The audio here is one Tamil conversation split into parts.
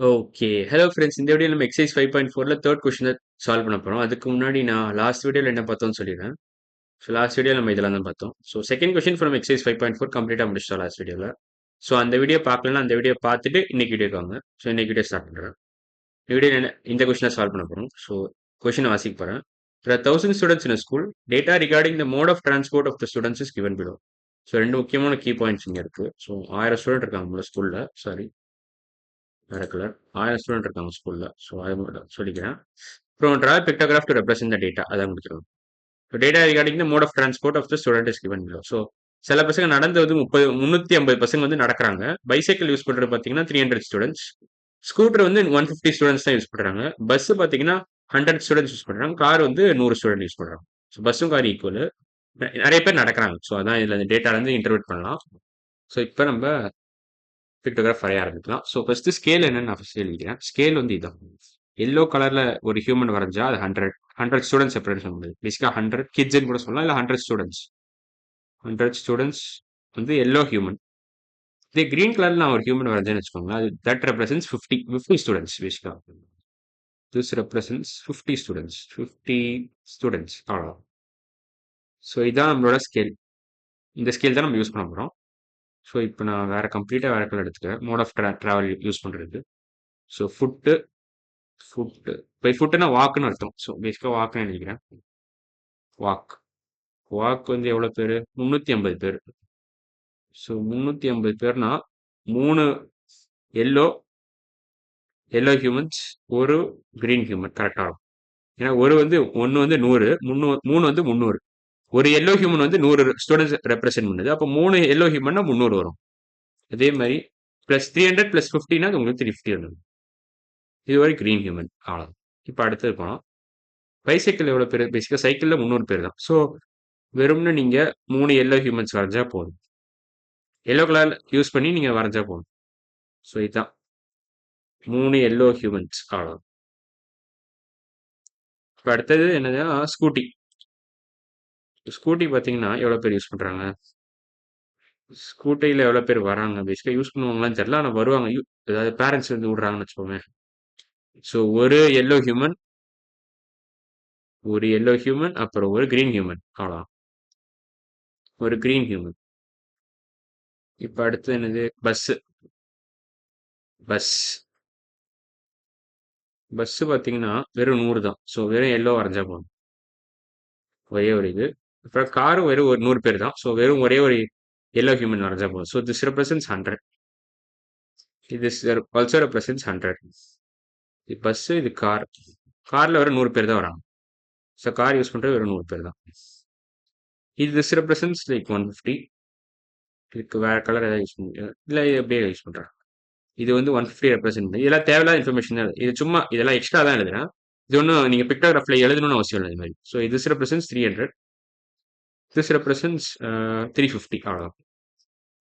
ஓகே. Hello friends. இந்த வீடியோல நம்ம எக்சர்சைஸ் 5.4ல தேர்ட் கொஸ்டின சால்வ் பண்ண போறோம். அதுக்கு முன்னாடி நான் லாஸ்ட் வீடியோல என்ன பார்த்தோம்னு சொல்லிடுறேன். ஸோ லாஸ்ட் வீடியோல நம்ம இதெல்லாம் தான் பார்த்தோம். So second question from exercise 5.4 கம்ப்ளீட்டா முடிச்சிட்டோம் லாஸ்ட் வீடியோல. ஸோ அந்த வீடியோ பார்க்கலன்னா அந்த வீடியோ பார்த்துட்டு இன்னைக்கு வீடியோக்கு வாங்க. ஸோ இன்னைக்கு வீடியோ ஸ்டார்ட் பண்றேன். இந்த வீடியோல இந்த கொஸ்டினை சால்வ் பண்ண போறோம். ஸோ கொஸ்டினை வாசிக்க போறேன். There are 1000 students in a school. Data regarding the mode of transport of the students is given below. So ரெண்டு முக்கியமான கீ பாயிண்ட்ஸ் இங்க இருக்கு. ஸோ 1000 ஸ்டூடெண்ட் இருக்காங்க நம்மளோட ஸ்கூல்ல. சாரி, வேற கலர். 1000 ஸ்டூடெண்ட் இருக்காங்க ஸ்கூல்ல. ஸோ அதை மட்டும் சொல்லிக்கிறேன். அப்புறம் draw a pictograph to represent the data. அதான் முடிக்கிறோம். So data regarding the mode of transport of the student is given below. So சில பசங்க நடந்து வந்து 350 பசங்க வந்து நடக்கிறாங்க. பைசைக்கிள் யூஸ் பண்றது பாத்தீங்கன்னா 300 ஸ்டூடெண்ட்ஸ். ஸ்கூட்டர் வந்து 150 ஸ்டூடெண்ட்ஸ் தான் யூஸ் பண்றாங்க. பஸ் பாத்தீங்கன்னா 100 ஸ்டூடெண்ட்ஸ் யூஸ் பண்றாங்க. கார் வந்து 100 ஸ்டூடெண்ட் யூஸ் பண்றாங்க. ஸோ பஸ்ஸும் கார் ஈக்குவல். நிறைய பேர் நடக்கிறாங்க. ஸோ அதான் இதுல இந்த டேட்டால இருந்து இன்டர்பிரேட் பண்ணலாம். ஸோ இப்போ நம்ம பிக்டோகிராஃப் வரைய ஆரம்பிக்கலாம். ஸோ ஃபர்ஸ்ட் ஸ்கேல் என்னன்னு நான் ஃபர்ஸ்ட் எழுதிக்கிறேன். ஸ்கேல் வந்து இதான். எல்லோ கலர்ல ஒரு ஹியூமன் வரைஞ்சா அது 100 ஸ்டூடெண்ட்ஸ் செப்பரேட் சொல்ல முடியாது. பேசிக்கா 100 கிட்ஸ்ன்னு கூட சொல்லலாம், இல்லை 100 ஸ்டூடெண்ட்ஸ். 100 ஸ்டூடெண்ட்ஸ் வந்து எல்லோ ஹியூமன். இதே கிரீன் கலர்ல நான் ஒரு ஹியூமன் வரைஞ்சேன்னு வச்சுக்கோங்களேன், அது தட் ரெப்ரசன்ஸ் 50 ஸ்டூடெண்ட்ஸ் பேசிக்கா. This represents 50 students. 50 ஸ்டூடெண்ட்ஸ் அவ்வளோ. ஸோ இதான் நம்மளோட ஸ்கேல். இந்த ஸ்கேல் தான் நம்ம யூஸ் பண்ண போகிறோம். ஸோ இப்போ நான் வேற கம்ப்ளீட்டாக வேற கலர் எடுத்துக்கிறேன். மோட் ஆஃப் ட்ராவல் யூஸ் பண்ணுறது. ஸோ ஃபுட்டு பை ஃபுட்டுனா வாக்குன்னு அர்த்தம். ஸோ பேசிக்காக வாக்குன்னு நினைக்கிறேன். வாக் வாக் வந்து எவ்வளோ பேர்? 350 பேர். ஸோ 350 பேர்னா 3 எல்லோ எல்லோ ஹியூமன்ஸ், ஒரு கிரீன் ஹியூமன் கரெக்டாக இருக்கும். ஏன்னா ஒரு வந்து ஒன்று வந்து 100, 3 வந்து 300. ஒரு எல்லோ ஹியூமன் வந்து 100 ஸ்டூடெண்ட்ஸ் ரெப்ரசென்ட் பண்ணுது. அப்போ 3 எல்லோ ஹியூமன்னா 300 வரும். அதே மாதிரி ப்ளஸ் 300 ப்ளஸ் 50னா அது உங்களுக்கு 350 வந்துடும். இது ஒரு கிரீன் ஹியூமன் அவ்வளோ. இப்போ அடுத்தது போனோம். பைசைக்கிள் எவ்வளோ பேர்? பேசிக்காக சைக்கிளில் 300 பேர் தான். ஸோ வெறும்னு நீங்கள் 3 எல்லோ ஹியூமன்ஸ் வரைஞ்சா போதும். எல்லோ கலர் யூஸ் பண்ணி நீங்கள் வரைஞ்சா போதும். ஸோ இதுதான் 3 எல்லோ ஹியூமன்ஸ் அவ்வளோ. இப்போ அடுத்தது என்னதுன்னா ஸ்கூட்டி. ஸ்கூட்டி பார்த்தீங்கன்னா எவ்வளோ பேர் யூஸ் பண்ணுறாங்க? ஸ்கூட்டியில் எவ்வளோ பேர் வராங்க? பேசிக்காக யூஸ் பண்ணுவாங்களான்னு தெரியல, ஆனால் வருவாங்க. அதாவது பேரண்ட்ஸ் வந்து விடுறாங்கன்னு வச்சுக்கோங்க. ஸோ ஒரு எல்லோ ஹியூமன் அப்புறம் ஒரு கிரீன் ஹியூமன் அவ்வளோ. ஒரு கிரீன் ஹியூமன். இப்போ அடுத்து என்னது? பஸ்ஸு. பஸ் பஸ்ஸு பார்த்தீங்கன்னா வெறும் 100 தான். ஸோ வெறும் எல்லோ வரைஞ்சா போதும். ஒரே ஒரு இது. அப்புறம் காரும் வெறும் ஒரு 100 பேர் தான். ஸோ வெறும் ஒரே ஒரு எல்லோ ஹியூமன் வரைஞ்சா போதும். So this represents 100. இது ஆல்சோ ரெப்ரசன்ஸ் 100. இது பஸ்ஸு, இது கார். காரில் வெறும் 100 பேர் தான் வராங்க. ஸோ கார் யூஸ் பண்ணுறது வெறும் 100 பேர் தான். இது திஸ் ரெப்ரசன்ஸ் லைக் 150. இதுக்கு வேற கலர் ஏதாவது யூஸ் பண்ணுங்க, இல்லை இது அப்படியே யூஸ் பண்ணுறேன். இது வந்து 150 ரெப்ரசென்ட் பண்ணுது. இதெல்லாம் தேவையில்லாத இன்ஃபர்மேஷன் தான். இது சும்மா இதெல்லாம் எக்ஸ்ட்ரா தான் எழுதுறேன். இது ஒன்றும் நீங்கள் பிக்டோகிராஃபில் எழுதணும்னு அவசியம் இல்லை. இது மாதிரி. So this represents 300. This represents 350 அவ்வளோதான்.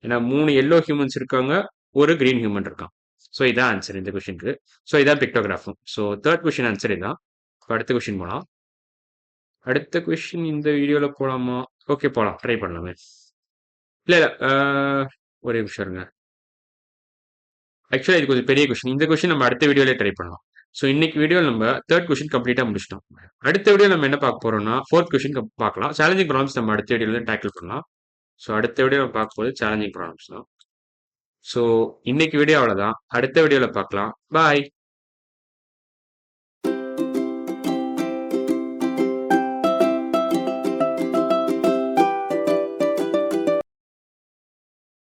ஏன்னா 3 எல்லோ ஹியூமன்ஸ் இருக்காங்க, ஒரு கிரீன் ஹியூமன் இருக்கான். ஸோ இதான் ஆன்சர் இந்த கொஷனுக்கு. ஸோ இதான் பிக்டோகிராஃபும். ஸோ தேர்ட் கொஷின் ஆன்சர் இதான். இப்போ அடுத்த கொஷின் போகலாம். அடுத்த கொஷின் இந்த வீடியோவில் போகலாமா? ஓகே, போகலாம். ட்ரை பண்ணலாமே. இல்லை இல்லை, ஒரே நிமிஷம் இருங்க. ஆக்சுவலாக இது கொஞ்சம் பெரிய கொஷின். இந்த கொஷின் நம்ம அடுத்த வீடியோலேயே ட்ரை பண்ணலாம். ஸோ இன்னைக்கு வீடியோ நம்ம தேர்ட் கொஷின் கம்ப்ளீட்டாக முடிச்சிட்டோம். அடுத்த வீடியோ நம்ம என்ன பார்க்க போறோம்னா ஃபோர்த் கொஷின் பார்க்கலாம். சேலஞ்சிங் ப்ராப்ளம்ஸ் நம்ம அடுத்த வீடியோவில் டேக்கிள் பண்ணலாம். ஸோ அடுத்த வீடியோ நம்ம பார்க்கும்போது சேலஞ்சிங் ப்ராப்ளம்ஸ் தான். ஸோ இன்னைக்கு வீடியோ அவ்வளோதான். அடுத்த வீடியோவில் பார்க்கலாம். பாய்.